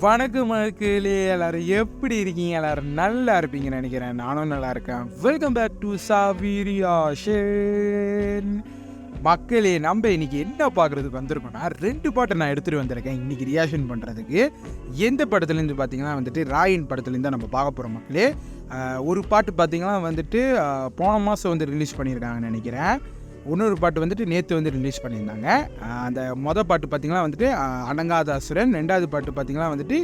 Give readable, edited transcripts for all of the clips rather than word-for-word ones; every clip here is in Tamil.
வணக்கம் மக்களே, எல்லாரும் எப்படி இருக்கீங்க? எல்லாரும் நல்லா இருப்பீங்கன்னு நினைக்கிறேன். நானும் நல்லா இருக்கேன். வெல்கம் பேக் டு சாவிரியாஷன். மக்களே, நம்ம இன்னைக்கு என்ன பார்க்குறதுக்கு வந்திருக்கோம்னா, 2 பாட்டை நான் எடுத்துகிட்டு வந்திருக்கேன் இன்னைக்கு ரியாக்ஷன் பண்ணுறதுக்கு. எந்த படத்துலேருந்து பார்த்தீங்கன்னா வந்துட்டு ராயன் படத்துலேருந்து தான் நம்ம பார்க்க போகிறோம் மக்களே. ஒரு பாட்டு பார்த்தீங்கன்னா வந்துட்டு போன மாதம் வந்து ரிலீஸ் பண்ணியிருக்காங்கன்னு நினைக்கிறேன். இன்னொரு பாட்டு வந்துட்டு நேற்று வந்து ரிலீஸ் பண்ணியிருந்தாங்க. அந்த மொதல் பாட்டு பார்த்திங்கன்னா வந்துட்டு அடங்காத அசுரன், 2வது பாட்டு பார்த்திங்கன்னா வந்துட்டு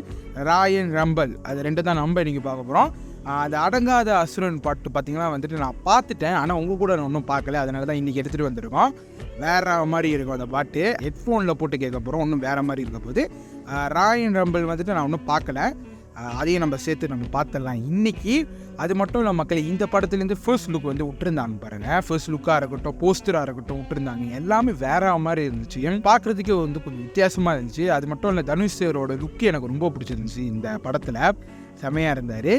ராயன் ரம்பல். அது 2 தான் நம்ம இன்றைக்கி பார்க்க போகிறோம். அந்த அடங்காத அசுரன் பாட்டு பார்த்திங்கன்னா வந்துட்டு நான் பார்த்துட்டேன், ஆனால் உங்கள் கூட நான் ஒன்றும் பார்க்கல. அதனால தான் இன்றைக்கி எடுத்துகிட்டு வந்திருக்கோம். வேறு மாதிரி இருக்கும் அந்த பாட்டு. ஹெட்ஃபோனில் போட்டு கேட்க போகிறோம், ஒன்றும் வேறு மாதிரி இருக்க போது. ராயன் ரம்பல் வந்துட்டு நான் ஒன்றும் பார்க்கல, அதையும் நம்ம சேர்த்து நம்ம பார்த்துடலாம் இன்றைக்கி. அது மட்டும் இல்லை மக்கள், இந்த படத்துலேருந்து ஃபர்ஸ்ட் லுக் வந்து விட்டுருந்தாங்க பாருங்கள். ஃபர்ஸ்ட் லுக்காக இருக்கட்டும், போஸ்டராக இருக்கட்டும் விட்டுருந்தாங்க. எல்லாமே வேற மாதிரி இருந்துச்சு. எனக்கு பார்க்குறதுக்கே வந்து கொஞ்சம் வித்தியாசமாக இருந்துச்சு. அது மட்டும் இல்லை, தனுஷ் சாரோட லுக்கு எனக்கு ரொம்ப பிடிச்சிருந்துச்சு. இந்த படத்தில் செமையாக இருந்தார்.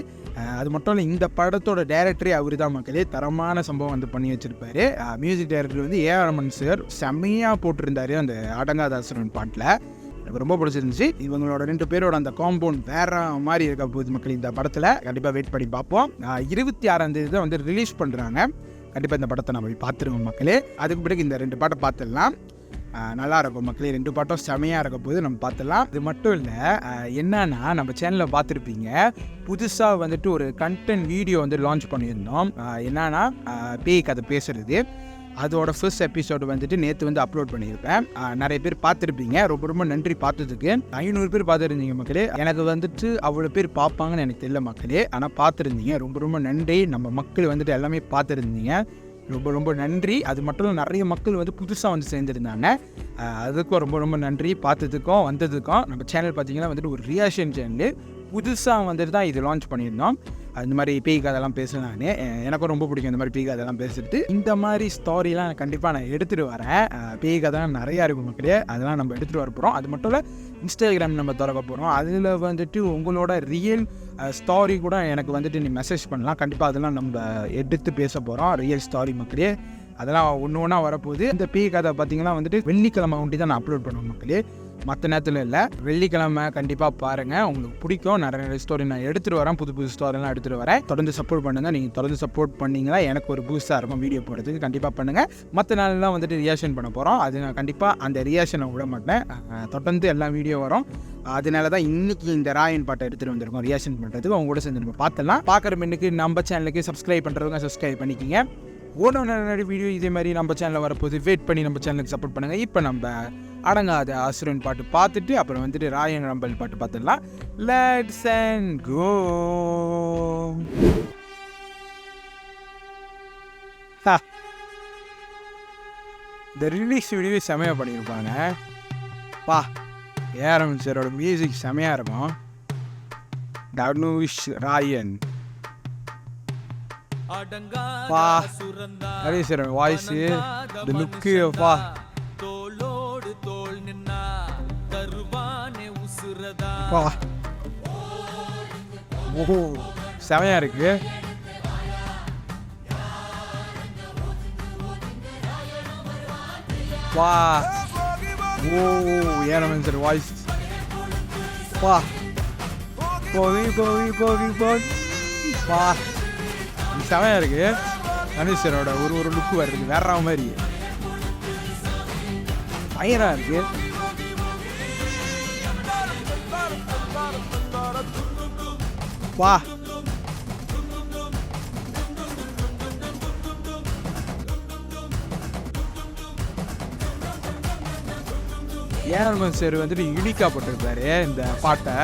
அது மட்டும் இல்லை, இந்த படத்தோட டைரக்டரே அவர் தான் மக்களே. தரமான சம்பவம் வந்து பண்ணி வச்சுருப்பார். மியூசிக் டைரக்டர் வந்து ஏஆர் ரஹ்மான் சார் செம்மையாக போட்டிருந்தார் அந்த அடங்காத அசுரன் பாட்டில். எனக்கு ரொம்ப பிடிச்சிருந்துச்சு. இவங்களோட 2 பேரோட அந்த காம்பவுண்ட் வேற மாதிரி இருக்க போகுது மக்கள். இந்த படத்தில் கண்டிப்பாக வெயிட் பண்ணி பார்ப்போம். 26ஆம் தேதி தான் வந்து ரிலீஸ் பண்ணுறாங்க. கண்டிப்பாக இந்த படத்தை நம்ம போய் பார்த்துருவோம் மக்களே. அதுக்கு பிறகு இந்த 2 பாட்டை பார்த்துடலாம். நல்லா இருக்கும் மக்களே. 2 பாட்டும் செமையாக இருக்க போது நம்ம பார்த்துடலாம். இது மட்டும் இல்லை, என்னன்னா நம்ம சேனலில் பார்த்துருப்பீங்க, புதுசாக வந்துட்டு ஒரு கண்டென்ட் வீடியோ வந்து லான்ச் பண்ணியிருந்தோம். என்னன்னா பேய் கதை பேசுகிறது. அதோட ஃபர்ஸ்ட் எபிசோடு வந்துட்டு நேற்று வந்து அப்லோட் பண்ணியிருப்பேன். நிறைய பேர் பார்த்துருப்பீங்க. ரொம்ப ரொம்ப நன்றி பார்த்ததுக்கு. 500 பேர் பார்த்துருந்தீங்க மக்களே. எனக்கு வந்துட்டு அவ்வளோ பேர் பார்ப்பாங்கன்னு எனக்கு தெரியல மக்களே, ஆனால் பார்த்துருந்தீங்க. ரொம்ப ரொம்ப நன்றி. நம்ம மக்கள் வந்துட்டு எல்லாமே பார்த்துருந்தீங்க. ரொம்ப ரொம்ப நன்றி. அது மட்டும் இல்லை, நிறைய மக்கள் வந்து புதுசாக வந்து சேர்ந்துருந்தாங்க. அதுக்கும் ரொம்ப ரொம்ப நன்றி. பார்த்ததுக்கும் வந்ததுக்கும். நம்ம சேனல் பார்த்திங்கன்னா வந்துட்டு ஒரு ரியாக்ஷன் சேனல் புதுசாக வந்துட்டு தான் இது லான்ச் பண்ணியிருந்தோம். அந்த மாதிரி பேய் கதைலாம் பேசுனானே எனக்கும் ரொம்ப பிடிக்கும். இந்த மாதிரி பேய் கதைலாம் பேசுறது, இந்த மாதிரி ஸ்டோரிலாம் கண்டிப்பாக நான் எடுத்துகிட்டு வரேன். பேய் கதை நிறையா இருக்கும் மக்களே, அதெல்லாம் நம்ம எடுத்துகிட்டு வர போகிறோம். அது மட்டும் இல்லை, இன்ஸ்டாகிராம் நம்ம திறக்க போகிறோம். அதில் வந்துட்டு உங்களோட ரியல் ஸ்டோரி கூட எனக்கு வந்துட்டு நீ மெசேஜ் பண்ணலாம். கண்டிப்பாக அதெல்லாம் நம்ம எடுத்து பேச போகிறோம். ரியல் ஸ்டோரி மக்களே, அதெல்லாம் ஒன்று ஒன்றா வரப்போகுது. இந்த பேய் கதை பார்த்திங்கன்னா வந்துட்டு வெள்ளிக்கிழமை ஒண்டி தான் நான் அப்லோட் பண்ணுவேன் மக்களே, மற்ற நேரத்தில் இல்லை. வெள்ளிக்கிழமை கண்டிப்பாக பாருங்கள், உங்களுக்கு பிடிக்கும். நிறைய ஸ்டோரி நான் எடுத்துகிட்டு வரேன், புது புது ஸ்டோரிலாம் எடுத்துகிட்டு வரேன். தொடர்ந்து சப்போர்ட் பண்ணுங்கள். நீங்கள் தொடர்ந்து சப்போர்ட் பண்ணிங்கன்னா எனக்கு ஒரு பூஸ்டாக இருக்கும் வீடியோ போடுறதுக்கு. கண்டிப்பாக பண்ணுங்கள். மற்ற நாளெலாம் வந்துட்டு ரியாக்ஷன் பண்ண போகிறோம். அது நான் கண்டிப்பாக அந்த ரியாக்ஷனை விட மாட்டேன். தொடர்ந்து எல்லா வீடியோ வரும். அதனால தான் இன்றைக்கி இந்த ராயன் பாட்டை எடுத்துகிட்டு வந்திருக்கோம் ரியாக்ஷன் பண்ணுறதுக்கு. அவங்க கூட சேர்ந்து நம்ம பார்த்துலாம். பார்க்குற மின்னுக்கு நம்ம சேனலுக்கு சப்ஸ்கிரைப் பண்ணுறவங்க சப்ஸ்கிரைப் பண்ணிக்கிங்க. நிறைய வீடியோ இதே மாதிரி நம்ம சேனலில் வரப்போது. வெயிட் பண்ணி நம்ம சேனலுக்கு சப்போர்ட் பண்ணுங்கள். இப்போ நம்ம அடங்காத அசுரன் பாட்டு பார்த்துட்டு அப்புறம் வந்துட்டு ராயன் ரம்பல் பாட்டு பார்த்துடலாம். லெட்ஸ் அண்ட் கோ. இந்த ரிலீஸ் வீடியோ செமையாக பண்ணியிருப்பாங்க. ஏஆர் ரஹ்மான் சாரோட மியூசிக் செமையாக இருக்கும். தனுஷ் ராயன் நிறைய சார் வாய்ஸு, இந்த லுக்கு செமையா இருக்கு. ஏஆர் ரஹ்மான் சார் வாய்ஸ் செமையா இருக்கு. தனுஷ் சாரோட ஒரு லுக்கு வருது வேற மாதிரி பயரா இருக்கு. ஏஆர் ரஹ்மான் சார் வந்துட்டு யூனிக்கா போட்டிருப்பாரு இந்த பாட்டை.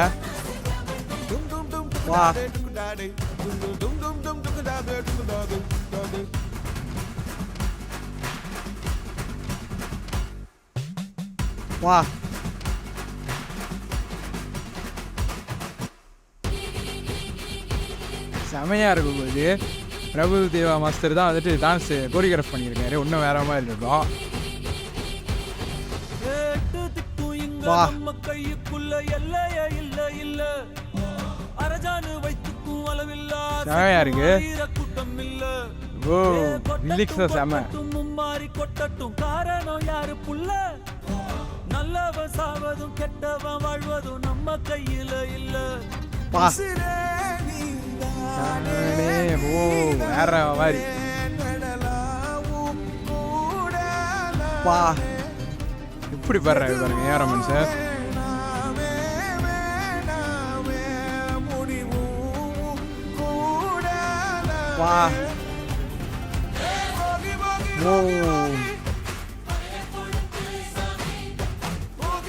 செமையாக இருக்கும் போது. பிரபு தேவா மாஸ்டர் தான் வந்துட்டு டான்ஸ் கோரியோகிராஃப் பண்ணியிருக்காரு. இன்னும் வேற மாதிரி இருக்கும். செமையாக இருக்கு. லிரிக்ஸ் செம. நல்லவன் சாவதும் கெட்டவன் வாழ்வதும் நம்ம கையில இல்ல. பா ஓ வேற மாதிரி பா இப்படி பாடுறாரு பாருங்க ஏஆர்ரஹ்மான் சார். வா ஓ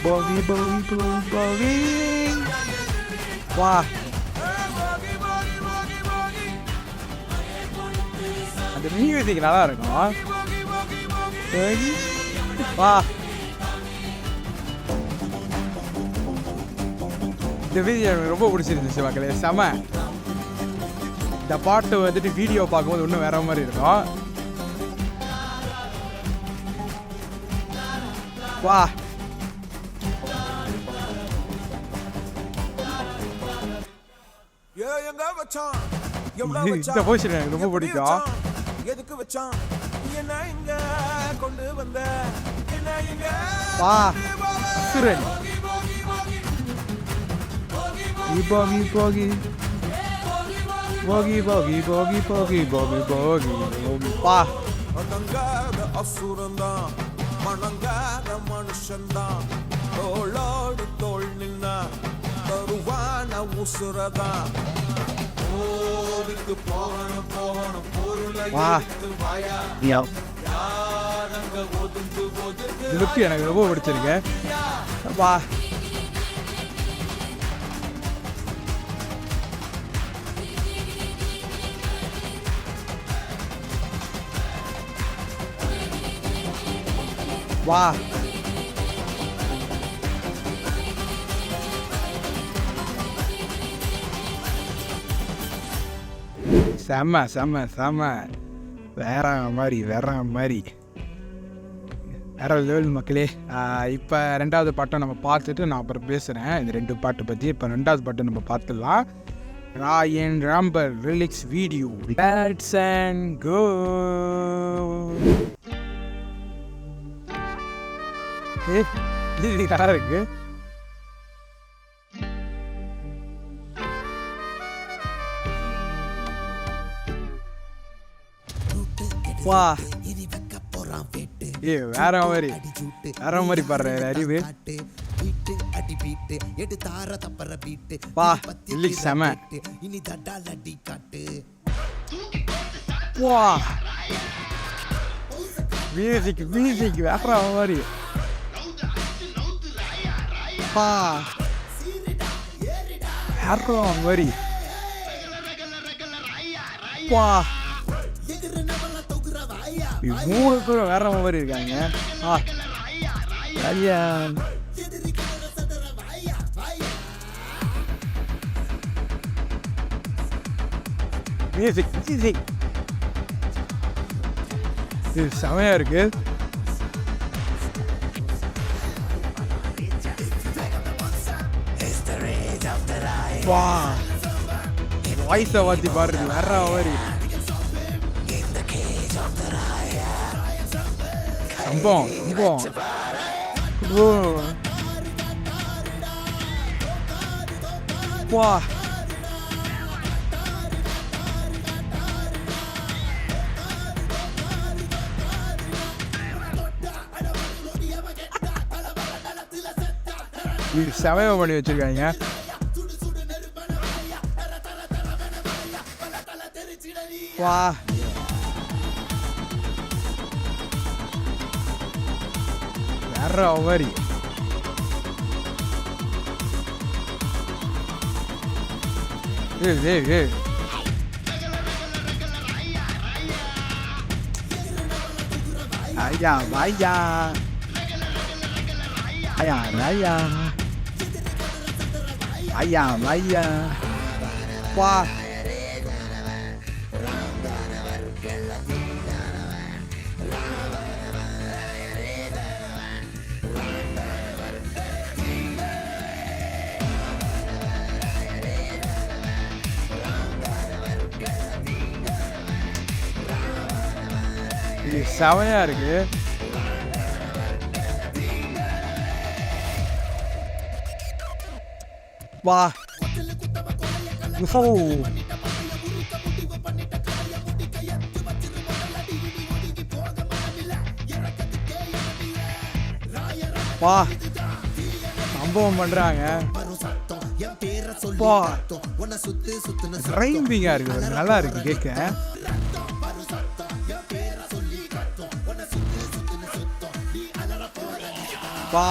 போகி போகி போகி வா அந்த மியூசிக் நல்லா இருக்கும். வா இந்த வீடியோ எனக்கு ரொம்ப பிடிச்சிருந்துச்சு மக்களே, செம. இந்த பாட்டு வந்துட்டு வீடியோ பார்க்கும்போது இன்னும் வேற மாதிரி இருக்கும். வா இந்த போஷன் எனக்கு ரொம்ப பிடிக்கும். எதுக்கு வச்சான் என்ன இங்க கொண்டு வந்த என்ன இங்க வா சுரன் போகி போகி போகி போகி போகி போகி போகி போகி போகி வா அடங்காத அசுரந்தான் மணங்காத மனுஷன்தான் தோளோடு தோள் நின்னா தருவான உசுரதான். ஓடிக்கு போகணும் போகணும் பொருளை வாயா யாரங்க ஒதுங்கு ஒதுங்கு. இந்த லுக் எனக்கு ரொம்ப பிடிச்சிருக்கு. வா வா செம்ம செம்ம செம்ம வேற மாதிரி வேற மாதிரி வேற லெவல் மக்களே. இப்போ ரெண்டாவது பாட்டை நம்ம பார்த்துட்டு நான் அப்புறம் பேசுகிறேன் இந்த ரெண்டு பாட்டை பற்றி. இப்போ ரெண்டாவது பாட்டை நம்ம பார்த்துடலாம். ராயன் ராம்பர் ரிலிக்ஸ் வீடியோ லெட்ஸ் அண்ட் கோ. இது நல்லா இருக்கு. வா ஏ வேற மாதிரி வேற மாதிரி பாடுற அறிவு. வா இல்லை செம. வா மியூசிக் மியூசிக் வேற மாதிரி. வா வேற மாதிரி. வா மூணு பேரும் வேற மாதிரி இருக்காங்க. மியூசிக் மியூசிக் இது செமையா இருக்கு. வா வாய்ஸை மாற்றி பாடுறது வேற மாதிரி. சம்பவம் சம்பவம். ஓ வா இது செமையா பண்ணி வச்சிருக்காங்க. வா வேற மாதிரி. ஐயா ஐயா ஐயா ஐயா ஐயா ஐயா. வா இது செமையா இருக்கு. வா ஓ வா சம்பவம் பண்றாங்க. வா ரைமிங்கா இருக்கு, நல்லா இருக்கு கேட்க. வா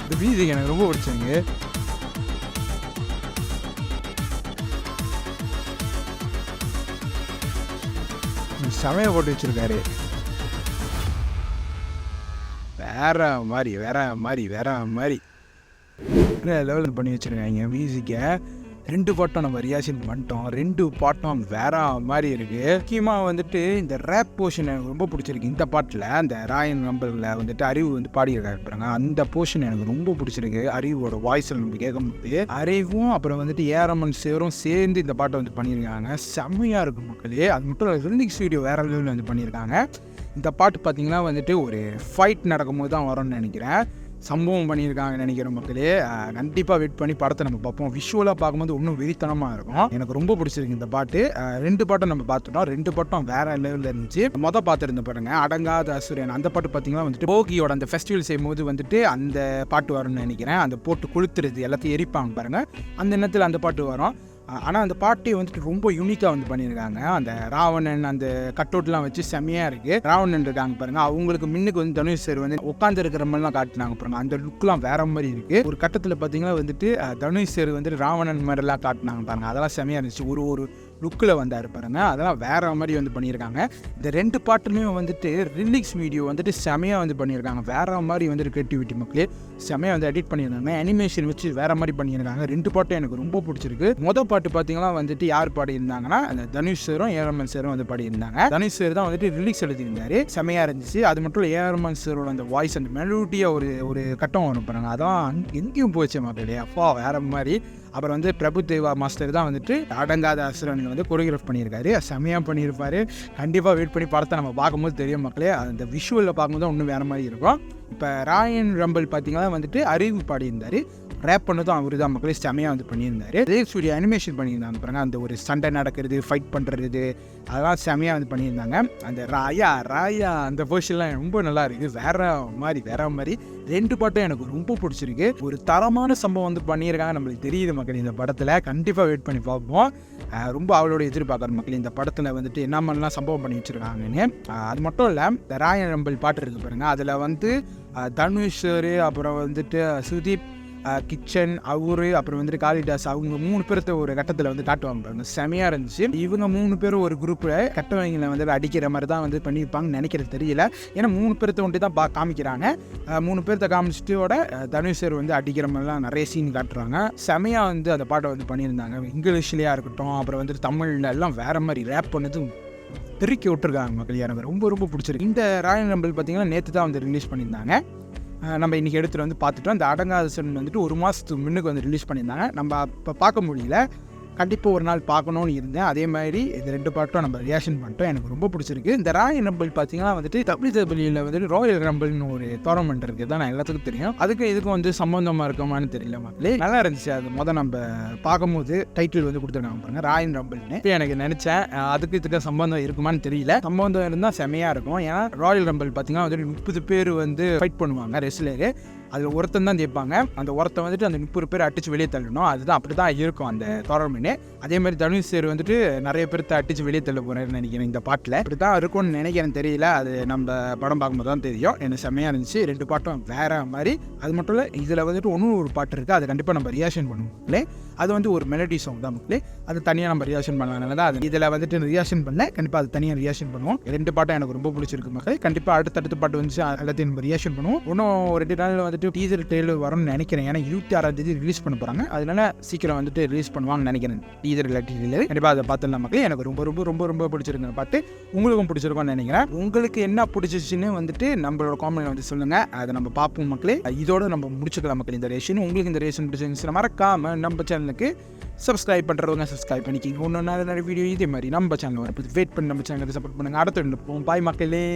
இந்த மியூசிக் எனக்கு ரொம்ப பிடிச்சங்க. சமைய போட்டு வச்சிருக்காரு, வேற மாதிரி வேற மாதிரி வேற மாதிரி லெவலில் பண்ணி வச்சுருக்காங்க மியூசிக்கை. 2 பாட்டும் நம்ம ரியாக்ஷன் பண்ணிட்டோம், 2 பாட்டும் வேற மாதிரி இருக்குது. முக்கியமாக வந்துட்டு இந்த ரேப் போர்ஷன் எனக்கு ரொம்ப பிடிச்சிருக்கு. இந்த பாட்டில் அந்த ராயன் ரம்பிளில் வந்துட்டு அறிவு வந்து பாடியிருக்காரு பாருங்க, அந்த போர்ஷன் எனக்கு ரொம்ப பிடிச்சிருக்கு. அறிவோட வாய்ஸில் நம்ம கேட்கும்போது அறிவும் அப்புறம் வந்துட்டு ஏரமன் சேரும் சேர்ந்து இந்த பாட்டை வந்து பண்ணியிருக்காங்க. செம்மையாக இருக்கும் மக்களே. அது மட்டும் இல்லை, ரிலிக்ஸ் வீடியோ வேறு லெவலில் வந்து பண்ணியிருக்காங்க. இந்த பாட்டு பார்த்திங்கன்னா வந்துட்டு ஒரு ஃபைட் நடக்கும்போது தான் வரும்னு நினைக்கிறேன், சம்பவம் பண்ணியிருக்காங்கன்னு நினைக்கிறேன் மக்களே. கண்டிப்பாக வெயிட் பண்ணி படத்தை நம்ம பார்ப்போம். விஷுவலாக பார்க்கும்போது இன்னும் வெறித்தனமாக இருக்கும். எனக்கு ரொம்ப பிடிச்சிருக்கு இந்த பாட்டு. 2 பாட்டும் நம்ம பார்த்துட்டோம், 2 பாட்டும் வேற லெவலில் இருந்துச்சு. பார்த்துருந்த பாருங்க அடங்காத அசுரன், அந்த பாட்டு பார்த்தீங்கன்னா வந்துட்டு போகியோட அந்த ஃபெஸ்டிவல் செய்யும்போது வந்துட்டு அந்த பாட்டு வரும்னு நினைக்கிறேன். அந்த போட்டு கொளுத்துறது எல்லாத்தையும் எரிப்பாங்க பாருங்க, அந்த நேரத்தில் அந்த பாட்டு வரும். ஆனால் அந்த பாட்டே வந்துட்டு ரொம்ப யூனிக்காக வந்து பண்ணியிருக்காங்க. அந்த ராவணன் அந்த கட்டவுட்லாம் வச்சு செம்மையாக இருக்குது. ராவணன் இருக்காங்க பாருங்கள், அவங்களுக்கு முன்னுக்கு வந்து தனுஷ் சார் வந்து உட்காந்து இருக்கிற மாதிரிலாம் காட்டினாங்க பாருங்க, அந்த லுக்லாம் வேற மாதிரி இருக்குது. ஒரு கட்டத்தில் பார்த்தீங்கன்னா வந்துட்டு தனுஷ் சார் வந்துட்டு ராவணன் மாதிரிலாம் காட்டினாங்க பாருங்கள், அதெல்லாம் செம்மையாக இருந்துச்சு. ஒரு லுக்கில் வந்தார் பாருங்க, அதெல்லாம் வேற மாதிரி வந்து பண்ணியிருக்காங்க. இந்த 2 பாட்டுலையும் வந்துட்டு ரிலிக்ஸ் வீடியோ வந்துட்டு செமையாக வந்து பண்ணியிருக்காங்க. வேற மாதிரி வந்துட்டு கிரியேட்டிவிட்டி மக்களே செமையாக வந்து எடிட் பண்ணியிருந்தாங்க, அனிமேஷன் வச்சு வேற மாதிரி பண்ணியிருக்காங்க. 2 பாட்டும் எனக்கு ரொம்ப பிடிச்சிருக்கு. மொதல் பாட்டு பார்த்தீங்கன்னா வந்துட்டு யார் பாடியிருந்தாங்கன்னா அந்த தனுஷ் சாரும் ஏஆர்மன் சாரும் வந்து பாடியிருந்தாங்க. தனுஷ் சார் தான் வந்துட்டு ரிலிக்ஸ் எழுதியிருந்தாரு, செமையாக இருந்துச்சு. அது மட்டும் இல்லை, ஏஆர்மன் சாரோட அந்த வாய்ஸ் அந்த மெலோடியாக ஒரு கட்டம் வரும் பாருங்க, அதான் எங்கேயும் போச்சு மக்களே, அப்பா வேற மாதிரி. அப்புறம் வந்து பிரபு தேவா மாஸ்டர் தான் வந்துட்டு அடங்காத அசுரன் வந்து கொரியோகிராஃப் பண்ணியிருக்காரு, செம்மையாக பண்ணியிருப்பாரு. கண்டிப்பாக வெயிட் பண்ணி படத்தை நம்ம பார்க்கும்போது தெரியும் மக்களே, அந்த விஷுவலில் பார்க்கும்போது தான் இன்னும் வேறு மாதிரி இருக்கும். இப்போ ராயன் ரம்பிள் பார்த்தீங்கன்னா வந்துட்டு அறிவு பாடியிருந்தார், ரேப் பண்ணதும் அவர் தான் மக்களே செம்மையாக வந்து பண்ணியிருந்தார். ரிலிக்ஸ் வீடியோ அனிமேஷன் பண்ணியிருந்தாங்க பாருங்க, அந்த ஒரு சண்டை நடக்கிறது, ஃபைட் பண்ணுறது, அதெல்லாம் செம்மையாக வந்து பண்ணியிருந்தாங்க. அந்த ராயா அந்த போர்ஷன்லாம் ரொம்ப நல்லா இருக்குது, வேற மாதிரி. 2 பாட்டும் எனக்கு ரொம்ப பிடிச்சிருக்கு. ஒரு தரமான சம்பவம் வந்து பண்ணியிருக்காங்க, நம்மளுக்கு தெரியுது மக்கள். இந்த படத்தில் கண்டிப்பாக வெயிட் பண்ணி பார்ப்போம். ரொம்ப அவளோட எதிர்பார்க்குற மக்கள் இந்த படத்தில் வந்துட்டு என்ன மாதிரிலாம் சம்பவம் பண்ணி வச்சுருக்காங்கன்னு. அது மட்டும் இல்லை, இந்த ராயன் ரம்பிள் பாட்டு இருக்குது பாருங்க, அதில் வந்து தனுஷ் அப்புறம் வந்துட்டு சுதீப் கிச்சன் அவரு அப்புறம் வந்துட்டு காளிதாஸ், அவங்க 3 பேர்த்த ஒரு கட்டத்தில் வந்து காட்டுவாங்க பாருங்க, செமையாக இருந்துச்சு. இவங்க 3 பேரும் ஒரு குரூப்பில் கட்டவங்களை வந்து அடிக்கிற மாதிரி தான் வந்து பண்ணியிருப்பாங்கன்னு நினைக்கிறது தெரியல. ஏன்னா 3 பேர்த்த ஒன்று தான் காமிக்கிறாங்க. 3 பேர்த்த காமிச்சிட்டோட தனுஷ் சார் வந்து அடிக்கிற மாதிரிலாம் நிறைய சீன் காட்டுறாங்க. செமையாக வந்து அந்த பாட்டை வந்து பண்ணியிருந்தாங்க. இங்கிலீஷ்லேயா இருக்கட்டும், அப்புறம் வந்துட்டு தமிழ்ல எல்லாம் வேற மாதிரி ரேப் பண்ணது திருக்கி விட்டுருக்காங்க மக்கள். எனக்கு ரொம்ப பிடிச்சிருக்கு. இந்த ராயன் ரம்பிள் பார்த்தீங்கன்னா நேற்று தான் வந்து ரிலீஸ் பண்ணியிருந்தாங்க. நம்ம இன்றைக்கி எடுத்துகிட்டு வந்து பார்த்துட்டோம். இந்த அடங்காதசன் வந்துட்டு 1 மாதத்துக்கு முன்னுக்கு வந்து ரிலீஸ் பண்ணியிருந்தாங்க. நம்ம அப்போ பார்க்க முடியல, கண்டிப்பாக ஒரு நாள் பார்க்கணுன்னு இருந்தேன். அதே மாதிரி இந்த 2 பாட்டும் நம்ம ரியாக்ஷன் பண்ணிட்டோம், எனக்கு ரொம்ப பிடிச்சிருக்கு. இந்த ராயன் ரம்பிள் பார்த்தீங்கன்னா வந்துட்டு WWE வந்துட்டு ராயல் ரம்பிள்னு ஒரு டோர்னமெண்ட் இருக்குது தான் நான் எல்லாத்துக்கும் தெரியும். இதுக்கும் வந்து சம்மந்தமாக இருக்குமான்னு தெரியல மக்களே. நல்லா இருந்துச்சு. அது நம்ம பார்க்கும்போது டைட்டில் வந்து கொடுத்துருக்காங்க பாருங்க, ராயன் ரம்பிள்னு. இப்போ எனக்கு நினச்சேன் இதுக்கு சம்பந்தம் இருக்குமான்னு தெரியல. சம்பந்தம் இருந்தால் செமையாக இருக்கும். ஏன்னா ராயல் ரம்பிள் பார்த்தீங்கன்னா வந்துட்டு 30 பேர் வந்து ஃபைட் பண்ணுவாங்க ரெஸ்லரு. அதில் ஒருத்தன் தான் ஜெயிப்பாங்க. அந்த ஒருத்தன் வந்துட்டு அந்த 30 பேர் அடிச்சு வெளியே தள்ளணும். அதுதான் அப்படி தான் இருக்கும் அந்த டோர்னமெண்ட். அதே மாதிரி தனுஷ் சார் வந்துட்டு நிறைய பேர்த்த அடிச்சு வெளியே தள்ள போகிறேன்னு நினைக்கிறேன் இந்த பாட்டில். இப்படி தான் இருக்கும்னு நினைக்கிறேன், தெரியல. அது நம்ம படம் பார்க்கும்போது தான் தெரியும். எனக்கு செம்மையாக இருந்துச்சு. 2 பாட்டும் வேற மாதிரி. அது மட்டும் இல்லை, இதில் வந்துட்டு ஒரு பாட்டு இருக்குது, அதை கண்டிப்பாக நம்ம ரியாக்ஷன் பண்ணுவோம். அது வந்து ஒரு மெலடி சாங் தான் மக்களே, அது தனியாக நம்ம ரியாக்ஷன் பண்ணலாம் தான். அது இதில் வந்துட்டு ரியாக்ஷன் பண்ணல, கண்டிப்பாக அது தனியாக ரியாக்ஷன் பண்ணுவோம். 2 பாட்டும் எனக்கு ரொம்ப பிடிச்சிருக்கு மக்கள். கண்டிப்பாக அடுத்தடுத்த பாட்டு வந்துச்சு, எல்லாத்தையும் நம்ம ரியாக்ஷன் பண்ணுவோம். இன்னும் 2 நாளில் வந்துட்டு டீசர் ட்ரெய்லர் வரும்னு நினைக்கிறேன். ஏன்னா 26ஆம் தேதி ரிலீஸ் பண்ண போகிறாங்க, அதனால சீக்கிரம் வந்துட்டு ரிலீஸ் பண்ணுவாங்கன்னு நினைக்கிறேன். டீசர் இல்லாட்டி கண்டிப்பாக அதை பார்த்துடலாம் மக்களே. எனக்கு ரொம்ப பிடிச்சிருங்க பாட்டு. உங்களுக்கும் பிடிச்சிருக்கோன்னு நினைக்கிறேன். உங்களுக்கு என்ன பிடிச்சிச்சுன்னு வந்துட்டு நம்மளோட காமெண்ட்ல வந்து சொல்லுங்கள், அதை நம்ம பார்ப்போம் மக்களே. இதோட நம்ம முடிச்சுக்கலாம் மக்கள் இந்த ரேஷன். உங்களுக்கு இந்த ரேஷன் பிடிச்சிருந்துச்சுன்னா மறக்காம நம்ம சேனலுக்கு சப்ஸ்கிரைப் பண்ணுறவங்க சப்ஸ்கிரைப் பண்ணிக்கிங்க. இன்னும் நிறைய வீடியோ இதே மாதிரி நம்ம சேனல் வரப்போ வெயிட் பண்ணி நம்ம சேனலுக்கு சப்போர்ட் பண்ணுங்கள். அடுத்த பாய் மக்களே.